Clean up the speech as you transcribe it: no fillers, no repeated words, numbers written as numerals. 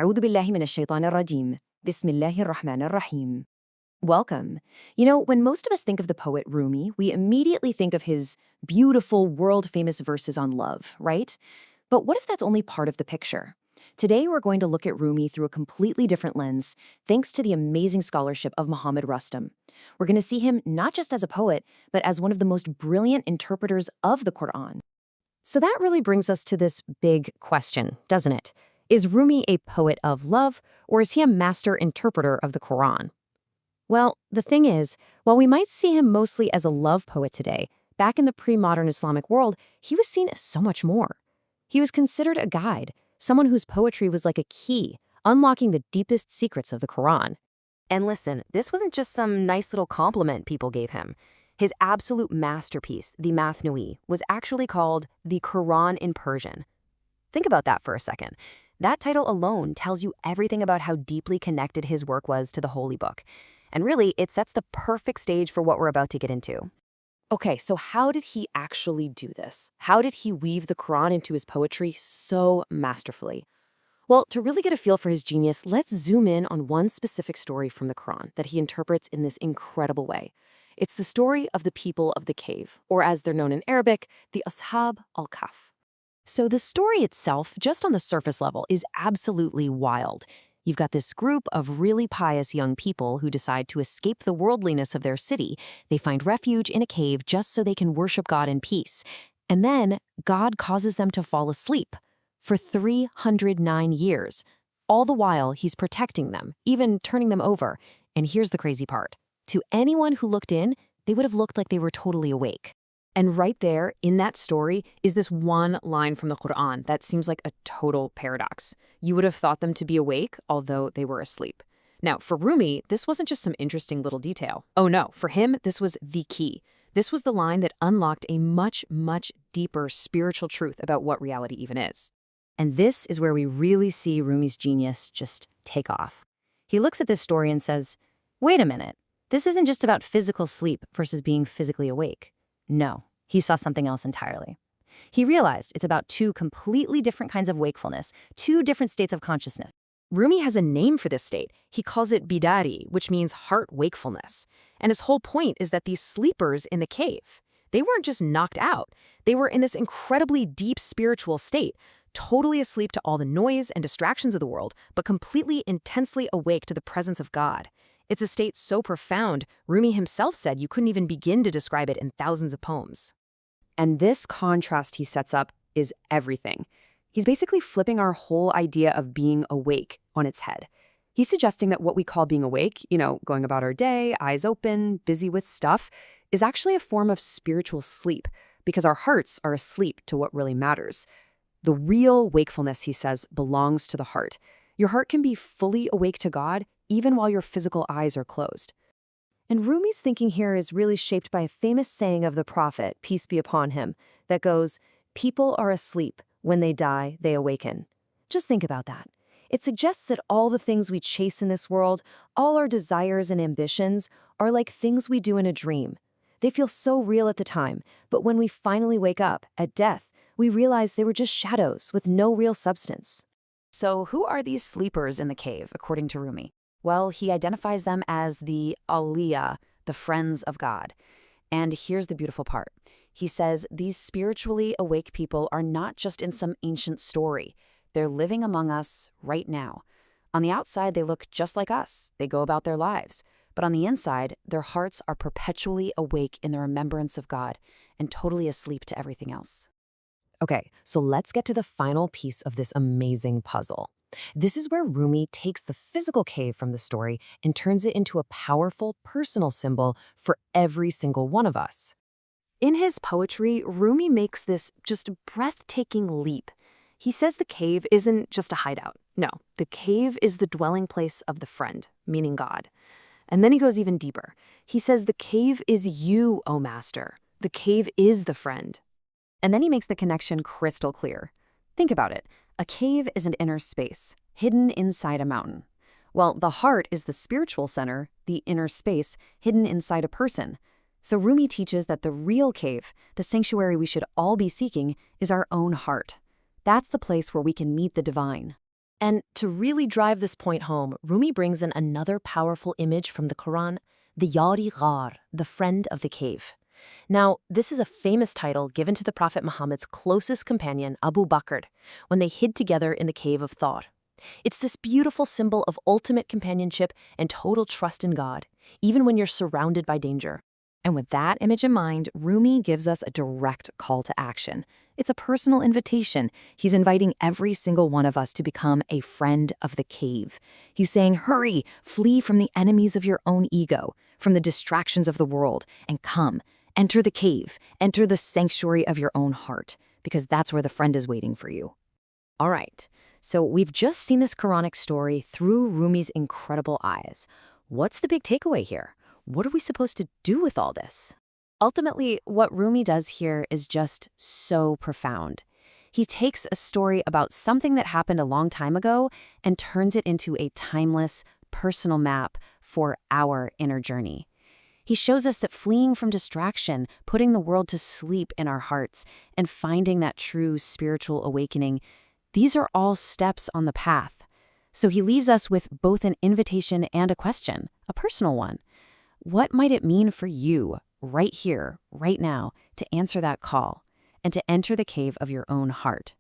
أعوذ بالله من الشيطان الرجيم. بسم الله الرحمن الرحيم. Welcome. You know, when most of us think of the poet Rumi, we immediately think of his beautiful, world-famous verses on love, right? But what if that's only part of the picture? Today, we're going to look at Rumi through a completely different lens, thanks to the amazing scholarship of Muhammad Rustam. We're going to see him not just as a poet, but as one of the most brilliant interpreters of the Quran. So that really brings us to this big question, doesn't it? Is Rumi a poet of love, or is he a master interpreter of the Quran? Well, the thing is, while we might see him mostly as a love poet today, back in the pre-modern Islamic world, he was seen as so much more. He was considered a guide, someone whose poetry was like a key, unlocking the deepest secrets of the Quran. And listen, this wasn't just some nice little compliment people gave him. His absolute masterpiece, the Mathnui, was actually called the Quran in Persian. Think about that for a second. That title alone tells you everything about how deeply connected his work was to the Holy Book. And really, it sets the perfect stage for what we're about to get into. Okay, so how did he actually do this? How did he weave the Quran into his poetry so masterfully? Well, to really get a feel for his genius, let's zoom in on one specific story from the Quran that he interprets in this incredible way. It's the story of the people of the cave, or as they're known in Arabic, the Ashab al-Kahf. So the story itself, just on the surface level, is absolutely wild. You've got this group of really pious young people who decide to escape the worldliness of their city. They find refuge in a cave just so they can worship God in peace. And then God causes them to fall asleep for 309 years. All the while, he's protecting them, even turning them over. And here's the crazy part. To anyone who looked in, they would have looked like they were totally awake. And right there, in that story, is this one line from the Quran that seems like a total paradox. You would have thought them to be awake, although they were asleep. Now, for Rumi, this wasn't just some interesting little detail. Oh no, for him, this was the key. This was the line that unlocked a much, much deeper spiritual truth about what reality even is. And this is where we really see Rumi's genius just take off. He looks at this story and says, wait a minute, this isn't just about physical sleep versus being physically awake. No, he saw something else entirely. He realized it's about two completely different kinds of wakefulness, two different states of consciousness. Rumi has a name for this state. He calls it bidari, which means heart wakefulness. And his whole point is that these sleepers in the cave, they weren't just knocked out. They were in this incredibly deep spiritual state, totally asleep to all the noise and distractions of the world, but completely intensely awake to the presence of God. It's a state so profound, Rumi himself said you couldn't even begin to describe it in thousands of poems. And this contrast he sets up is everything. He's basically flipping our whole idea of being awake on its head. He's suggesting that what we call being awake, going about our day, eyes open, busy with stuff, is actually a form of spiritual sleep, because our hearts are asleep to what really matters. The real wakefulness, he says, belongs to the heart. Your heart can be fully awake to God even while your physical eyes are closed. And Rumi's thinking here is really shaped by a famous saying of the Prophet, peace be upon him, that goes, people are asleep. When they die, they awaken. Just think about that. It suggests that all the things we chase in this world, all our desires and ambitions, are like things we do in a dream. They feel so real at the time, but when we finally wake up, at death, we realize they were just shadows with no real substance. So who are these sleepers in the cave, according to Rumi? Well, he identifies them as the awliya, the friends of God. And here's the beautiful part. He says these spiritually awake people are not just in some ancient story. They're living among us right now. On the outside, they look just like us. They go about their lives. But on the inside, their hearts are perpetually awake in the remembrance of God and totally asleep to everything else. Okay, so let's get to the final piece of this amazing puzzle. This is where Rumi takes the physical cave from the story and turns it into a powerful personal symbol for every single one of us. In his poetry, Rumi makes this just breathtaking leap. He says the cave isn't just a hideout. No, the cave is the dwelling place of the friend, meaning God. And then he goes even deeper. He says the cave is you, O Master. The cave is the friend. And then he makes the connection crystal clear. Think about it. A cave is an inner space, hidden inside a mountain. Well, the heart is the spiritual center, the inner space, hidden inside a person. So Rumi teaches that the real cave, the sanctuary we should all be seeking, is our own heart. That's the place where we can meet the divine. And to really drive this point home, Rumi brings in another powerful image from the Quran, the Yari Ghar, the friend of the cave. Now, this is a famous title given to the Prophet Muhammad's closest companion, Abu Bakr, when they hid together in the cave of Thawr. It's this beautiful symbol of ultimate companionship and total trust in God, even when you're surrounded by danger. And with that image in mind, Rumi gives us a direct call to action. It's a personal invitation. He's inviting every single one of us to become a friend of the cave. He's saying, hurry, flee from the enemies of your own ego, from the distractions of the world, and come. Enter the cave, enter the sanctuary of your own heart, because that's where the friend is waiting for you. All right, so we've just seen this Quranic story through Rumi's incredible eyes. What's the big takeaway here? What are we supposed to do with all this? Ultimately, what Rumi does here is just so profound. He takes a story about something that happened a long time ago and turns it into a timeless, personal map for our inner journey. He shows us that fleeing from distraction, putting the world to sleep in our hearts, and finding that true spiritual awakening, these are all steps on the path. So he leaves us with both an invitation and a question, a personal one. What might it mean for you, right here, right now, to answer that call and to enter the cave of your own heart?